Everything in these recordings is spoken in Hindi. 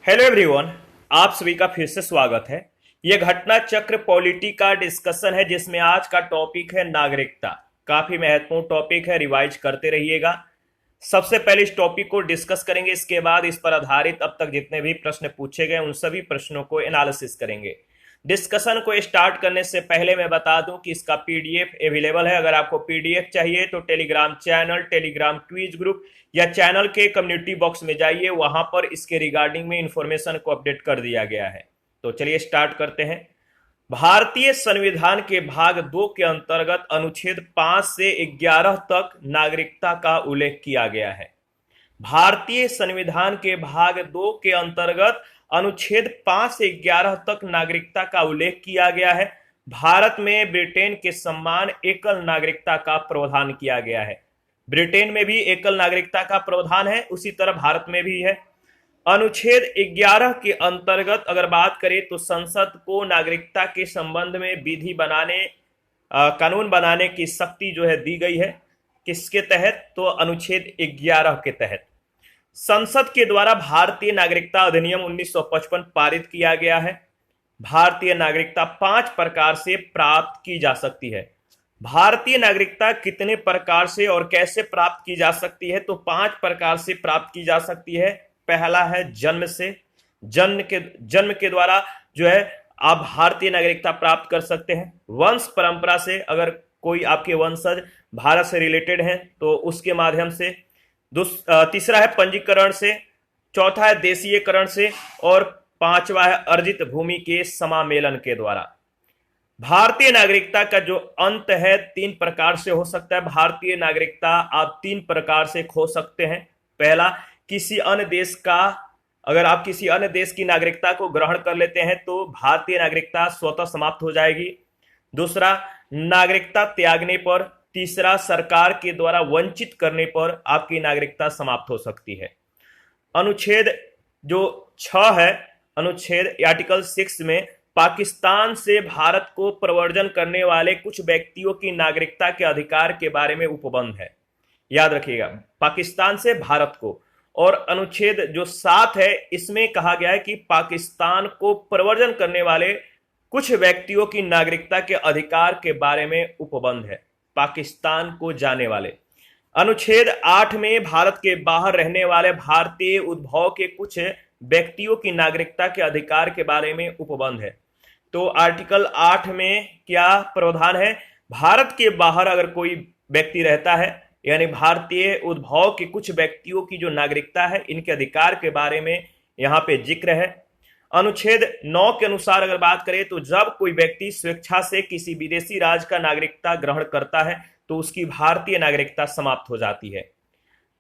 Hello everyone. आप सभी का फिर से स्वागत है। यह घटना चक्र पॉलिटी का डिस्कशन है जिसमें आज का टॉपिक है नागरिकता। काफी महत्वपूर्ण टॉपिक है, रिवाइज करते रहिएगा। सबसे पहले इस टॉपिक को डिस्कस करेंगे, इसके बाद इस पर आधारित अब तक जितने भी प्रश्न पूछे गए उन सभी प्रश्नों को एनालिसिस करेंगे। डिस्कशन को स्टार्ट करने से पहले मैं बता दूं कि इसका पीडीएफ अवेलेबल है। अगर आपको पीडीएफ चाहिए तो Telegram channel, Telegram quiz group या चैनल के कम्युनिटी बॉक्स में जाइए, वहां पर इसके रिगार्डिंग में इंफॉर्मेशन को अपडेट कर दिया गया है। तो चलिए स्टार्ट करते हैं। भारतीय संविधान के भाग 2 के अंतर्गत अनुच्छेद 5 से 11 तक नागरिकता का उल्लेख किया गया है। भारतीय संविधान के भाग 2 के अंतर्गत अनुच्छेद 5 से 11 तक नागरिकता का उल्लेख किया गया है। भारत में ब्रिटेन के समान एकल नागरिकता का प्रावधान किया गया है। ब्रिटेन में भी एकल नागरिकता का प्रावधान है, उसी तरह भारत में भी है। अनुच्छेद 11 के अंतर्गत अगर बात करें तो संसद को नागरिकता के संबंध में विधि बनाने, कानून बनाने की शक्ति जो है दी गई है। किसके तहत? तो अनुच्छेद 11 के तहत संसद के द्वारा भारतीय नागरिकता अधिनियम 1955 पारित किया गया है। भारतीय नागरिकता 5 प्रकार से प्राप्त की जा सकती है। भारतीय नागरिकता कितने प्रकार से और कैसे प्राप्त की जा सकती है? तो 5 प्रकार से प्राप्त की जा सकती है। पहला है जन्म से। जन्म के द्वारा जो है आप भारतीय नागरिकता प्राप्त कर सकते हैं। वंश परंपरा से, अगर कोई आपके वंशज भारत से रिलेटेड हैं तो उसके माध्यम से। तीसरा है पंजीकरण से। चौथा है देशीयकरण से। और पांचवा है अर्जित भूमि के समामेलन के द्वारा। भारतीय नागरिकता का जो अंत है 3 प्रकार से हो सकता है। भारतीय नागरिकता आप 3 प्रकार से खो सकते हैं। पहला, किसी अन्य देश का, अगर आप किसी अन्य देश की नागरिकता को ग्रहण कर लेते हैं तो भारतीय नागरिकता स्वतः समाप्त हो जाएगी। दूसरा, नागरिकता त्यागने पर। तीसरा, सरकार के द्वारा वंचित करने पर आपकी नागरिकता समाप्त हो सकती है। अनुच्छेद जो 6 है, अनुच्छेद आर्टिकल 6 में पाकिस्तान से भारत को प्रव्रजन करने वाले कुछ व्यक्तियों की नागरिकता के अधिकार के बारे में उपबंध है। याद रखिएगा, पाकिस्तान से भारत को। और अनुच्छेद जो 7 है इसमें कहा गया है कि पाकिस्तान को प्रव्रजन करने वाले कुछ व्यक्तियों की नागरिकता के अधिकार के बारे में उपबंध है, पाकिस्तान को जाने वाले। अनुच्छेद 8 में भारत के बाहर रहने वाले भारतीय उद्भव के कुछ व्यक्तियों की नागरिकता के अधिकार के बारे में उपबंध है। तो आर्टिकल 8 में क्या प्रावधान है? भारत के बाहर अगर कोई व्यक्ति रहता है, यानी भारतीय उद्भव के कुछ व्यक्तियों की जो नागरिकता है, इनके अधिकार के बारे में यहां पे जिक्र है। अनुच्छेद 9 के अनुसार अगर बात करें तो जब कोई व्यक्ति स्वेच्छा से किसी विदेशी राज्य का नागरिकता ग्रहण करता है तो उसकी भारतीय नागरिकता समाप्त हो जाती है।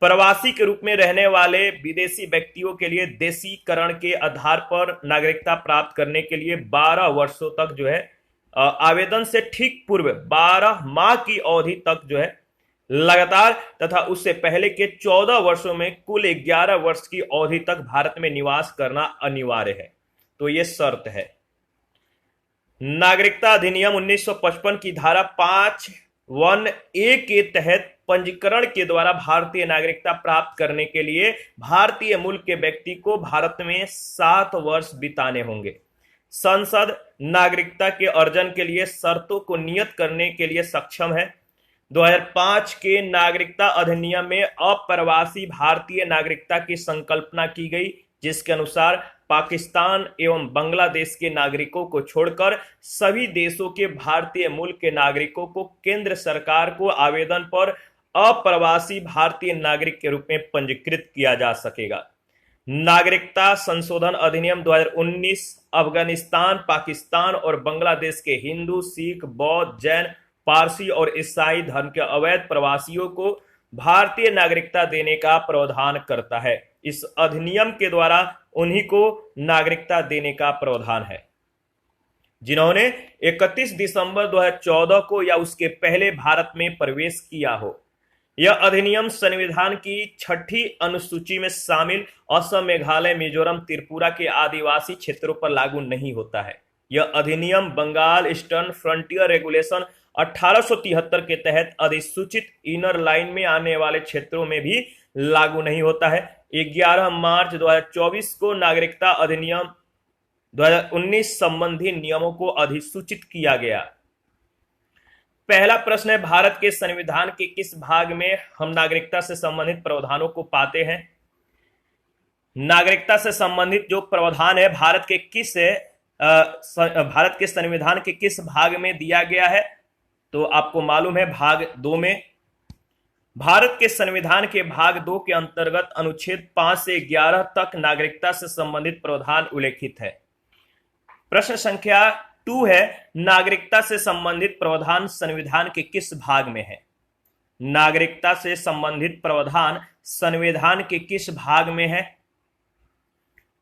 प्रवासी के रूप में रहने वाले विदेशी व्यक्तियों के लिए देशीकरण के आधार पर नागरिकता प्राप्त करने के लिए 12 वर्षों तक जो है आवेदन से ठीक पूर्व 12 माह की अवधि तक जो है लगातार, तथा उससे पहले के 14 वर्षों में कुल 11 वर्ष की अवधि तक भारत में निवास करना अनिवार्य है। तो यह शर्त है। नागरिकता अधिनियम 1955 की धारा 5(1)(a) के तहत पंजीकरण के द्वारा भारतीय नागरिकता प्राप्त करने के लिए भारतीय मूल के व्यक्ति को भारत में 7 वर्ष बिताने होंगे। संसद नागरिकता के अर्जन के लिए शर्तों को नियत करने के लिए सक्षम है। 2005 के नागरिकता अधिनियम में अप्रवासी भारतीय नागरिकता की संकल्पना की गई, जिसके अनुसार पाकिस्तान एवं बांग्लादेश के नागरिकों को छोड़कर सभी देशों के भारतीय मूल के नागरिकों को केंद्र सरकार को आवेदन पर अप्रवासी भारतीय नागरिक के रूप में पंजीकृत किया जा सकेगा। नागरिकता संशोधन अधिनियम 2019 अफगानिस्तान, पाकिस्तान और बांग्लादेश के हिंदू, सिख, बौद्ध, जैन, पारसी और ईसाई धर्म के अवैध प्रवासियों को भारतीय नागरिकता देने का प्रावधान करता है। इस अधिनियम के द्वारा उन्हीं को नागरिकता देने का प्रावधान है जिन्होंने 31 दिसंबर 2014 को या उसके पहले भारत में प्रवेश किया हो। यह अधिनियम संविधान की 6ठी अनुसूची में शामिल असम, मेघालय, मिजोरम, त्रिपुरा के आदिवासी क्षेत्रों पर लागू नहीं होता है। यह अधिनियम बंगाल ईस्टर्न फ्रंटियर रेगुलेशन 1873 के तहत अधिसूचित इनर लाइन में आने वाले क्षेत्रों में भी लागू नहीं होता है। 11 मार्च 2024 को नागरिकता अधिनियम 2019 संबंधी नियमों को अधिसूचित किया गया। पहला प्रश्न है, भारत के संविधान के किस भाग में हम नागरिकता से संबंधित प्रावधानों को पाते हैं? नागरिकता से संबंधित जो प्रावधान है भारत के संविधान के किस भाग में दिया गया है? तो आपको मालूम है भाग 2 में। भारत के संविधान के भाग 2 के अंतर्गत अनुच्छेद 5 से 11 तक नागरिकता से संबंधित प्रावधान उल्लेखित है। प्रश्न संख्या 2 है, नागरिकता से संबंधित प्रावधान संविधान के किस भाग में है? नागरिकता से संबंधित प्रावधान संविधान के किस भाग में है?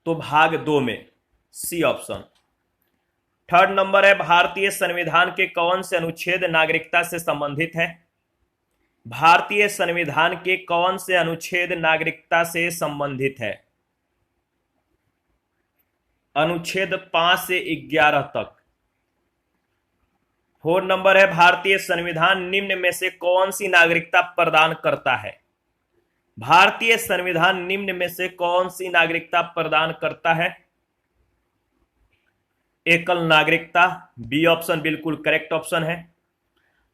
तो भाग 2 में, सी ऑप्शन। थर्ड नंबर है, भारतीय संविधान के कौन से अनुच्छेद नागरिकता से संबंधित है? भारतीय संविधान के कौन से अनुच्छेद नागरिकता से संबंधित है? अनुच्छेद 5 से 11 तक। 4 नंबर है, भारतीय संविधान निम्न में से कौन सी नागरिकता प्रदान करता है? भारतीय संविधान निम्न में से कौन सी नागरिकता प्रदान करता है? एकल नागरिकता, बी ऑप्शन बिल्कुल करेक्ट ऑप्शन है।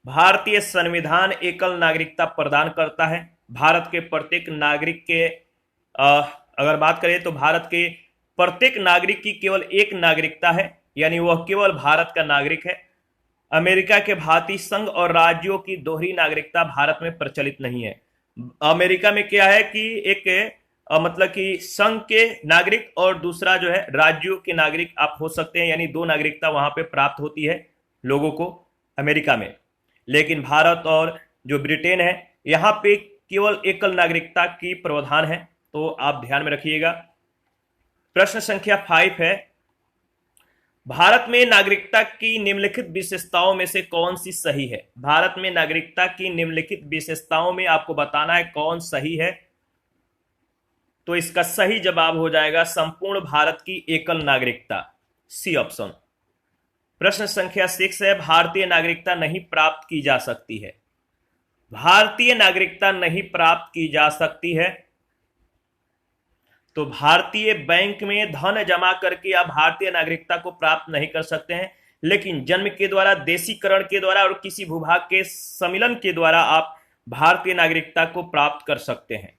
भारतीय संविधान एकल नागरिकता प्रदान करता है। भारत के प्रत्येक नागरिक के अगर बात करें तो भारत के प्रत्येक नागरिक की केवल एक नागरिकता है, यानी वह केवल भारत का नागरिक है। अमेरिका के भांति संघ और राज्यों की दोहरी नागरिकता भारत में प्रचलित नहीं है। अमेरिका में क्या है कि एक मतलब कि संघ के नागरिक और दूसरा जो है राज्यों के नागरिक आप हो सकते हैं, यानी 2 नागरिकता वहां पे प्राप्त होती है लोगों को अमेरिका में। लेकिन भारत और जो ब्रिटेन है यहां पे केवल एकल नागरिकता की प्रावधान है, तो आप ध्यान में रखिएगा। प्रश्न संख्या 5 है, भारत में नागरिकता की निम्नलिखित विशेषताओं में से कौन सी सही है? भारत में नागरिकता की निम्नलिखित विशेषताओं में आपको बताना है कौन सही है। तो इसका सही जवाब हो जाएगा संपूर्ण भारत की एकल नागरिकता, सी ऑप्शन। प्रश्न संख्या 6 है, भारतीय नागरिकता नहीं प्राप्त की जा सकती है। भारतीय नागरिकता नहीं प्राप्त की जा सकती है तो भारतीय बैंक में धन जमा करके आप भारतीय नागरिकता को प्राप्त नहीं कर सकते हैं, लेकिन जन्म के द्वारा, देशीकरण के द्वारा और किसी भूभाग के सम्मिलन के द्वारा आप भारतीय नागरिकता को प्राप्त कर सकते हैं।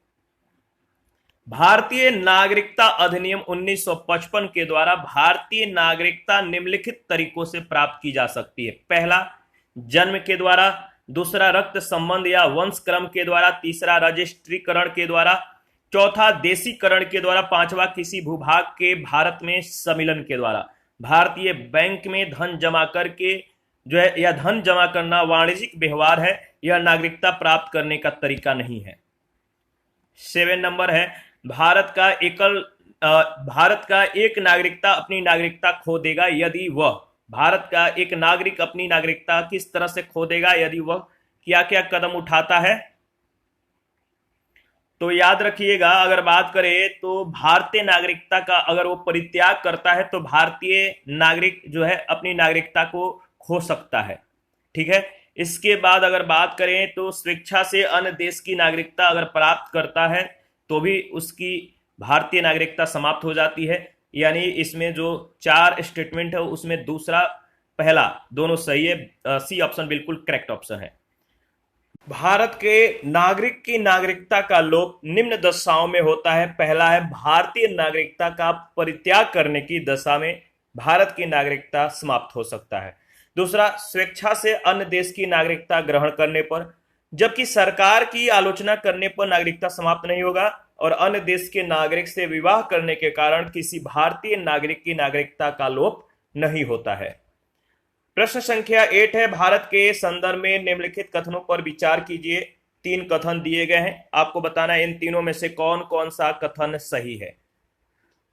भारतीय नागरिकता अधिनियम 1955 के द्वारा भारतीय नागरिकता निम्नलिखित तरीकों से प्राप्त की जा सकती है। पहला, जन्म के द्वारा। दूसरा, रक्त संबंध या वंश क्रम के द्वारा। तीसरा, रजिस्ट्रीकरण के द्वारा। चौथा, देशीकरण के द्वारा। पांचवा, किसी भूभाग के भारत में सम्मिलन के द्वारा। भारतीय बैंक में धन जमा करके जो है, यह धन जमा करना वाणिज्यिक व्यवहार है, यह नागरिकता प्राप्त करने का तरीका नहीं है। 7 नंबर है, भारत का एक नागरिकता अपनी नागरिकता खो देगा यदि वह, भारत का एक नागरिक अपनी नागरिकता किस तरह से खो देगा यदि वह क्या क्या कदम उठाता है? तो याद रखिएगा, अगर बात करें तो भारतीय नागरिकता का अगर वो परित्याग करता है तो भारतीय नागरिक जो है अपनी नागरिकता को खो सकता है। ठीक है। इसके बाद अगर बात करें तो स्वेच्छा से अन्य देश की नागरिकता अगर प्राप्त करता है तो भी उसकी भारतीय नागरिकता समाप्त हो जाती है। यानी इसमें जो 4 स्टेटमेंट है उसमें दूसरा पहला दोनों सही है, सी ऑप्शन बिल्कुल करेक्ट ऑप्शन है। भारत के नागरिक की नागरिकता का लोप निम्न दशाओं में होता है। पहला है, भारतीय नागरिकता का परित्याग करने की दशा में भारत की नागरिकता समाप्त हो सकता है। दूसरा, स्वेच्छा से अन्य देश की नागरिकता ग्रहण करने पर, जबकि सरकार की आलोचना करने पर नागरिकता समाप्त नहीं होगा। और अन्य देश के नागरिक से विवाह करने के कारण किसी भारतीय नागरिक की नागरिकता का लोप नहीं होता है। प्रश्न संख्या 8 है, भारत के संदर्भ में निम्नलिखित कथनों पर विचार कीजिए। 3 कथन दिए गए हैं, आपको बताना है इन तीनों में से कौन कौन सा कथन सही है।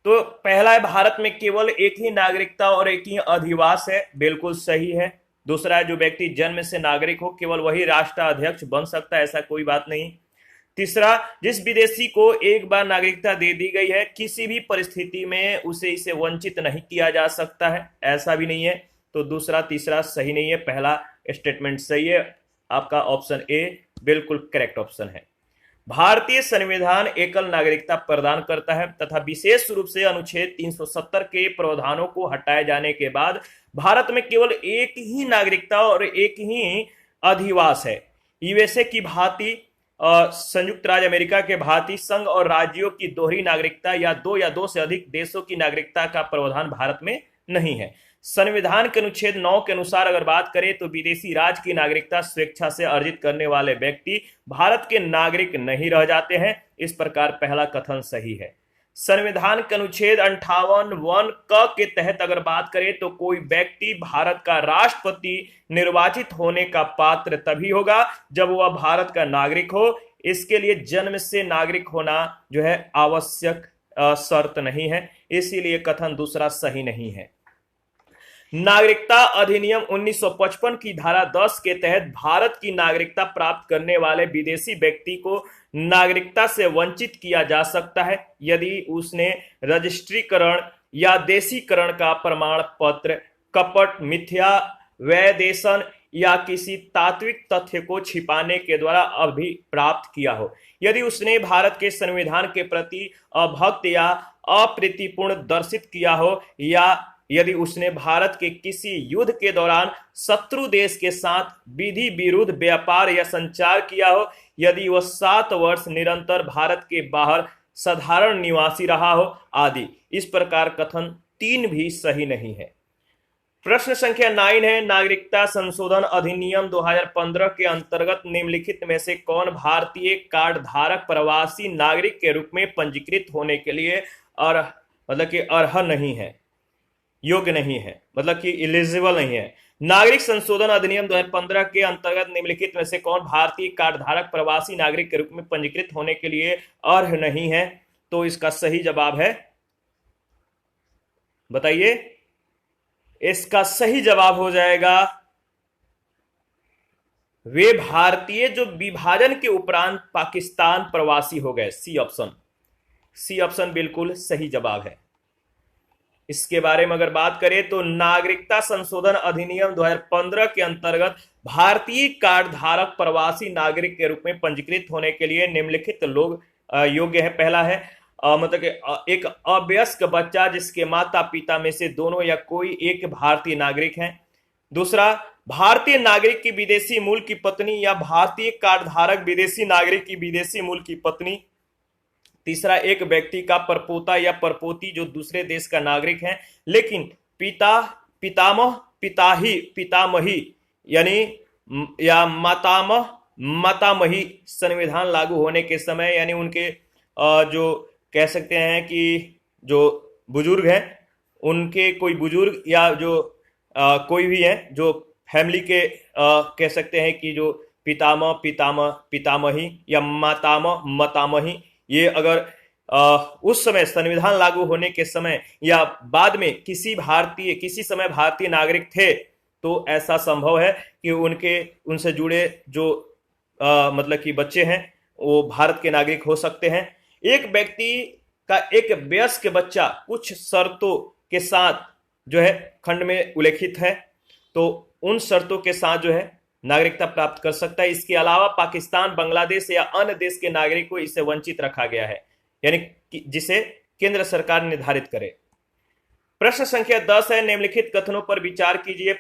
तो पहला है, भारत में केवल एक ही नागरिकता और एक ही अधिवास है, बिल्कुल सही है। दूसरा है, जो व्यक्ति जन्म से नागरिक हो केवल वही राष्ट्राध्यक्ष बन सकता है, ऐसा कोई बात नहीं। तीसरा, जिस विदेशी को एक बार नागरिकता दे दी गई है किसी भी परिस्थिति में उसे इसे वंचित नहीं किया जा सकता है, ऐसा भी नहीं है। तो दूसरा तीसरा सही नहीं है, पहला स्टेटमेंट सही है। आपका ऑप्शन ए बिल्कुल करेक्ट ऑप्शन है। भारतीय संविधान एकल नागरिकता प्रदान करता है तथा विशेष रूप से अनुच्छेद 370 के प्रावधानों को हटाए जाने के बाद भारत में केवल एक ही नागरिकता और एक ही अधिवास है। यूएसए की भांति, संयुक्त राज्य अमेरिका के भांति संघ और राज्यों की दोहरी नागरिकता या दो से अधिक देशों की नागरिकता का प्रावधान भारत में नहीं है। संविधान के अनुच्छेद 9 के अनुसार अगर बात करें तो विदेशी राज्य की नागरिकता स्वेच्छा से अर्जित करने वाले व्यक्ति भारत के नागरिक नहीं रह जाते हैं। इस प्रकार पहला कथन सही है। संविधान के अनुच्छेद 58(1) क के तहत अगर बात करें तो कोई व्यक्ति भारत का राष्ट्रपति निर्वाचित होने का पात्र तभी होगा जब वह भारत का नागरिक हो। इसके लिए जन्म से नागरिक होना जो है आवश्यक शर्त नहीं है, इसीलिए कथन दूसरा सही नहीं है। नागरिकता अधिनियम 1955 की धारा 10 के तहत भारत की नागरिकता प्राप्त करने वाले विदेशी व्यक्ति को नागरिकता से वंचित किया जा सकता है यदि उसने रजिस्ट्रीकरण या देशीकरण का प्रमाण पत्र, कपट, मिथ्या वैदेशन या किसी तात्विक तथ्य को छिपाने के द्वारा अभिप्राप्त किया हो, यदि उसने भारत के संविधान के प्रति अभक्त या अप्रीतिपूर्ण दर्शित किया हो, या यदि उसने भारत के किसी युद्ध के दौरान शत्रु देश के साथ विधि विरुद्ध व्यापार या संचार किया हो, यदि वह 7 वर्ष निरंतर भारत के बाहर साधारण निवासी रहा हो आदि। इस प्रकार कथन 3 भी सही नहीं है। प्रश्न संख्या 9 है, नागरिकता संशोधन अधिनियम 2015 के अंतर्गत निम्नलिखित में से कौन भारतीय कार्ड धारक प्रवासी नागरिक के रूप में पंजीकृत होने के लिए अर्ह नहीं है, योग्य नहीं है, मतलब कि एलिजिबल नहीं है। नागरिक संशोधन अधिनियम 2015 के अंतर्गत निम्नलिखित में से कौन भारतीय कार्ड धारक प्रवासी नागरिक के रूप में पंजीकृत होने के लिए अर्ह नहीं है? तो इसका सही जवाब है, बताइए, इसका सही जवाब हो जाएगा वे भारतीय जो विभाजन के उपरांत पाकिस्तान प्रवासी हो गए। सी ऑप्शन बिल्कुल सही जवाब है। इसके बारे में अगर बात करें तो नागरिकता संशोधन अधिनियम 2015 के अंतर्गत भारतीय कार्ड धारक प्रवासी नागरिक के रूप में पंजीकृत होने के लिए निम्नलिखित लोग योग्य है। पहला है मतलब कि एक अवयस्क बच्चा जिसके माता पिता में से दोनों या कोई एक भारतीय नागरिक है। दूसरा, भारतीय नागरिक की विदेशी मूल की पत्नी या भारतीय कार्ड धारक विदेशी नागरिक की विदेशी मूल की पत्नी। तीसरा, एक व्यक्ति का परपोता या परपोती जो दूसरे देश का नागरिक है लेकिन पितामही यानी या मातामही संविधान लागू होने के समय यानी उनके जो कह सकते हैं कि जो बुजुर्ग हैं उनके कोई बुजुर्ग या जो कोई भी है जो फैमिली के कह सकते हैं कि जो पितामही या मातामही, ये अगर उस समय संविधान लागू होने के समय या बाद में किसी समय भारतीय नागरिक थे तो ऐसा संभव है कि उनसे जुड़े जो मतलब कि बच्चे हैं वो भारत के नागरिक हो सकते हैं। एक व्यक्ति का एक वयस्क बच्चा कुछ शर्तों के साथ जो है खंड में उल्लेखित है तो उन शर्तों के साथ जो है नागरिकता प्राप्त कर सकता है। इसके अलावा पाकिस्तान, बांग्लादेश या अन्य देश के नागरिक को इससे वंचित रखा गया है, यानी जिसे केंद्र सरकार निर्धारित करे। प्रश्न संख्या 10 है, निम्नलिखित कथनों पर विचार कीजिए।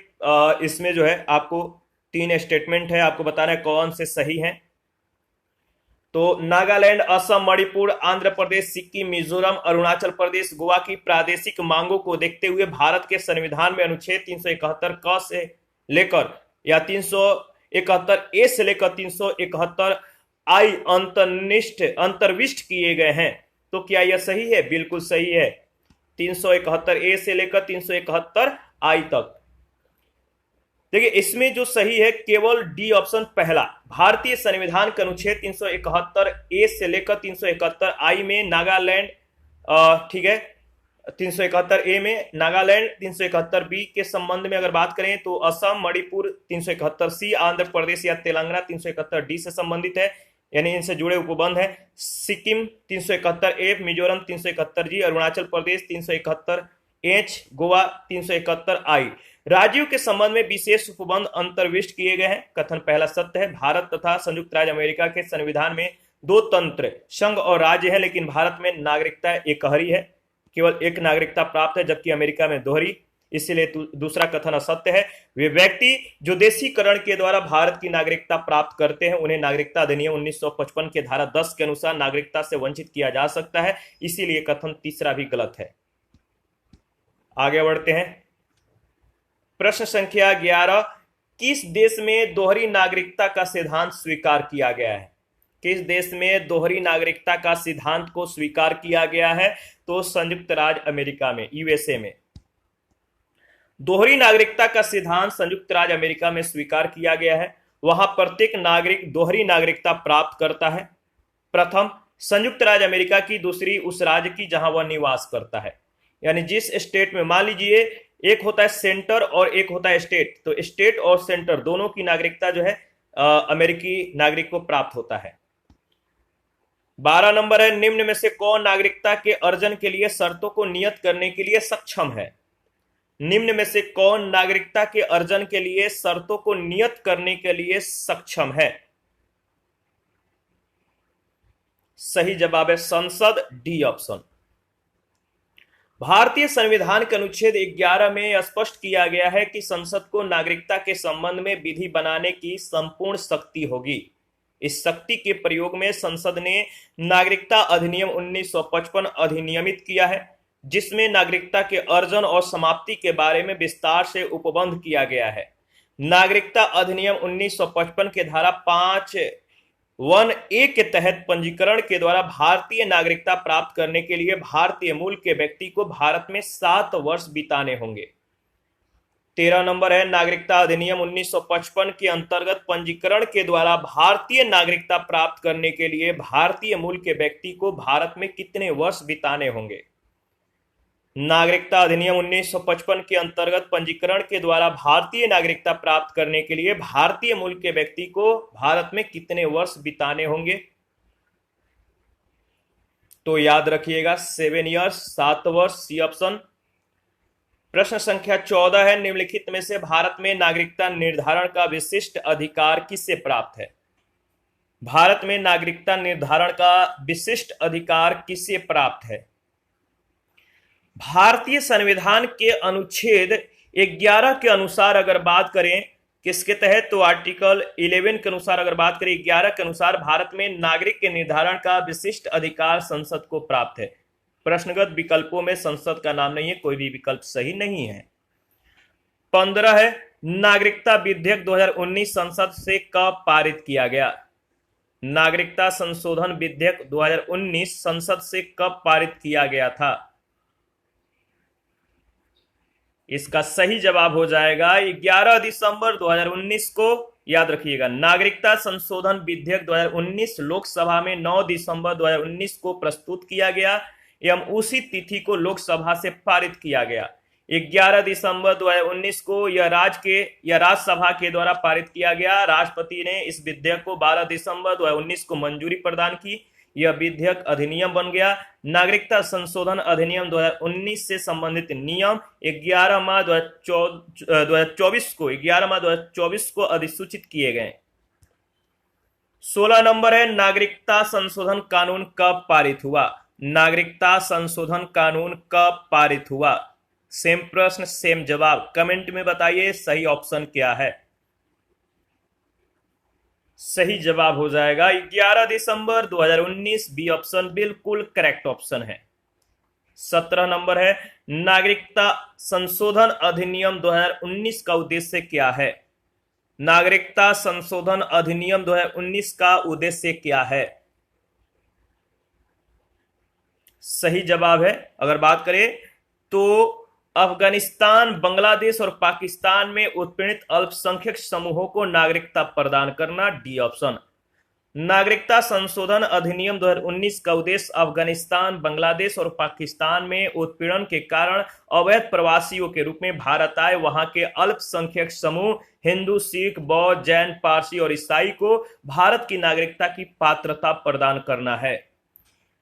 इसमें जो है आपको 3 स्टेटमेंट है, आपको बताना है कौन से सही हैं। तो नागालैंड, असम, मणिपुर, आंध्र प्रदेश, सिक्किम, मिजोरम, अरुणाचल प्रदेश, गोवा की प्रादेशिक मांगों को देखते हुए भारत के संविधान में अनुच्छेद 371 क से लेकर या 371 ए से लेकर 371 आई अंतर्विष्ट किए गए हैं। तो क्या यह सही है? बिल्कुल सही है। 371 ए से लेकर 371 आई तक। देखिए इसमें जो सही है केवल डी ऑप्शन पहला। भारतीय संविधान के अनुच्छेद 371 ए से लेकर 371 आई में नागालैंड, ठीक है, 371 ए में नागालैंड, 371 बी के संबंध में अगर बात करें तो असम, मणिपुर 371 सी, आंध्र प्रदेश या तेलंगाना 371 डी से संबंधित है, यानी इनसे जुड़े उपबंध है। सिक्किम 371 ए, मिजोरम 371 जी, अरुणाचल प्रदेश 371 एच, गोवा 371 आई। राज्यों के संबंध में विशेष उपबंध अंतर्विष्ट किए गए हैं। कथन पहला सत्य है। भारत तथा संयुक्त राज्य अमेरिका के संविधान में दो तंत्र संघ और राज्य है, लेकिन भारत में नागरिकता एकहरी है, केवल एक नागरिकता प्राप्त है, जबकि अमेरिका में दोहरी। इसीलिए दूसरा कथन असत्य है। वे व्यक्ति जो देशीकरण के द्वारा भारत की नागरिकता प्राप्त करते हैं उन्हें नागरिकता अधिनियम 1955 के धारा 10 के अनुसार नागरिकता से वंचित किया जा सकता है, इसीलिए कथन तीसरा भी गलत है। आगे बढ़ते हैं। प्रश्न संख्या 11, किस देश में दोहरी नागरिकता का सिद्धांत स्वीकार किया गया है? किस देश में दोहरी नागरिकता का सिद्धांत को स्वीकार किया गया है? तो संयुक्त राज्य अमेरिका में, यूएसए में। दोहरी नागरिकता का सिद्धांत संयुक्त राज्य अमेरिका में स्वीकार किया गया है। वहां प्रत्येक नागरिक दोहरी नागरिकता प्राप्त करता है। प्रथम संयुक्त राज्य अमेरिका की, दूसरी उस राज्य की जहां वह निवास करता है। यानी जिस स्टेट में, मान लीजिए एक होता है सेंटर और एक होता है स्टेट, तो स्टेट और सेंटर दोनों की नागरिकता जो है अमेरिकी नागरिक को प्राप्त होता है। 12 नंबर है, निम्न में से कौन नागरिकता के अर्जन के लिए शर्तों को नियत करने के लिए सक्षम है? निम्न में से कौन नागरिकता के अर्जन के लिए शर्तों को नियत करने के लिए सक्षम है? सही जवाब है संसद, डी ऑप्शन। भारतीय संविधान के अनुच्छेद 11 में स्पष्ट किया गया है कि संसद को नागरिकता के संबंध में विधि बनाने की संपूर्ण शक्ति होगी। इस शक्ति के प्रयोग में संसद ने नागरिकता अधिनियम 1955 अधिनियमित किया है, जिसमें नागरिकता के अर्जन और समाप्ति के बारे में विस्तार से उपबंध किया गया है। नागरिकता अधिनियम 1955 के धारा 5(1)(a) के तहत पंजीकरण के द्वारा भारतीय नागरिकता प्राप्त करने के लिए भारतीय मूल के व्यक्ति को भारत में 7 वर्ष बिताने होंगे। 13 नंबर है, नागरिकता अधिनियम 1955 के अंतर्गत पंजीकरण के द्वारा भारतीय नागरिकता प्राप्त करने के लिए भारतीय मूल के व्यक्ति को भारत में कितने वर्ष बिताने होंगे? नागरिकता अधिनियम 1955 के अंतर्गत पंजीकरण के द्वारा भारतीय नागरिकता प्राप्त करने के लिए भारतीय मूल के व्यक्ति को भारत में कितने वर्ष बिताने होंगे? तो याद रखिएगा 7 ईयर्स, 7 वर्ष, सी ऑप्शन। प्रश्न संख्या 14 है, निम्नलिखित में से भारत में नागरिकता निर्धारण का विशिष्ट अधिकार किससे प्राप्त है? भारत में नागरिकता निर्धारण का विशिष्ट अधिकार किससे प्राप्त है? भारतीय संविधान के अनुच्छेद 11 के अनुसार अगर बात करें, किसके तहत? तो आर्टिकल 11 के अनुसार अगर बात करें, 11 के अनुसार भारत में नागरिक के निर्धारण का विशिष्ट अधिकार संसद को प्राप्त है। प्रश्नगत विकल्पों में संसद का नाम नहीं है, कोई भी विकल्प सही नहीं है। 15 है, नागरिकता विधेयक 2019 संसद से कब पारित किया गया? नागरिकता संशोधन विधेयक 2019 संसद से कब पारित किया गया था? इसका सही जवाब हो जाएगा 11 दिसंबर 2019 को। याद रखिएगा, नागरिकता संशोधन विधेयक 2019 लोकसभा में 9 दिसंबर 2019 को प्रस्तुत किया गया एवं उसी तिथि को लोकसभा से पारित किया गया। 11 दिसंबर 2019 को यह राज्यसभा के द्वारा पारित किया गया। राष्ट्रपति ने इस विधेयक को 12 दिसंबर 2019 को मंजूरी प्रदान की। यह विधेयक अधिनियम बन गया। नागरिकता संशोधन अधिनियम 2019 से संबंधित नियम 11 मार्च 2024 को अधिसूचित किए गए। 16 नंबर है, नागरिकता संशोधन कानून कब पारित हुआ? नागरिकता संशोधन कानून कब पारित हुआ? सेम प्रश्न सेम जवाब, कमेंट में बताइए सही ऑप्शन क्या है। सही जवाब हो जाएगा 11 दिसंबर 2019, बी ऑप्शन बिल्कुल करेक्ट ऑप्शन है। 17 नंबर है, नागरिकता संशोधन अधिनियम 2019 का उद्देश्य क्या है? नागरिकता संशोधन अधिनियम 2019 का उद्देश्य क्या है? सही जवाब है, अगर बात करें तो अफगानिस्तान, बांग्लादेश और पाकिस्तान में उत्पीड़ित अल्पसंख्यक समूहों को नागरिकता प्रदान करना, डी ऑप्शन। नागरिकता संशोधन अधिनियम 2019 का उद्देश्य अफगानिस्तान, बांग्लादेश और पाकिस्तान में उत्पीड़न के कारण अवैध प्रवासियों के रूप में भारत आए वहां के अल्पसंख्यक समूह हिंदू, सिख, बौद्ध, जैन, पारसी और ईसाई को भारत की नागरिकता की पात्रता प्रदान करना है।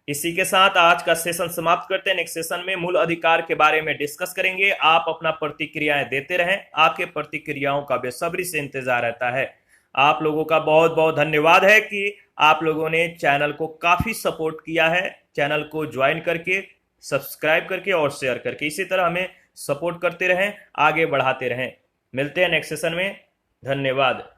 इसी के साथ आज का सेशन समाप्त करते हैं। नेक्स्ट सेशन में मूल अधिकार के बारे में डिस्कस करेंगे। आप अपना प्रतिक्रियाएं देते रहें, आपके प्रतिक्रियाओं का बेसब्री से इंतजार रहता है। आप लोगों का बहुत बहुत धन्यवाद है कि आप लोगों ने चैनल को काफ़ी सपोर्ट किया है। चैनल को ज्वाइन करके, सब्सक्राइब करके और शेयर करके इसी तरह हमें सपोर्ट करते रहें, आगे बढ़ाते रहें। मिलते हैं नेक्स्ट सेशन में। धन्यवाद।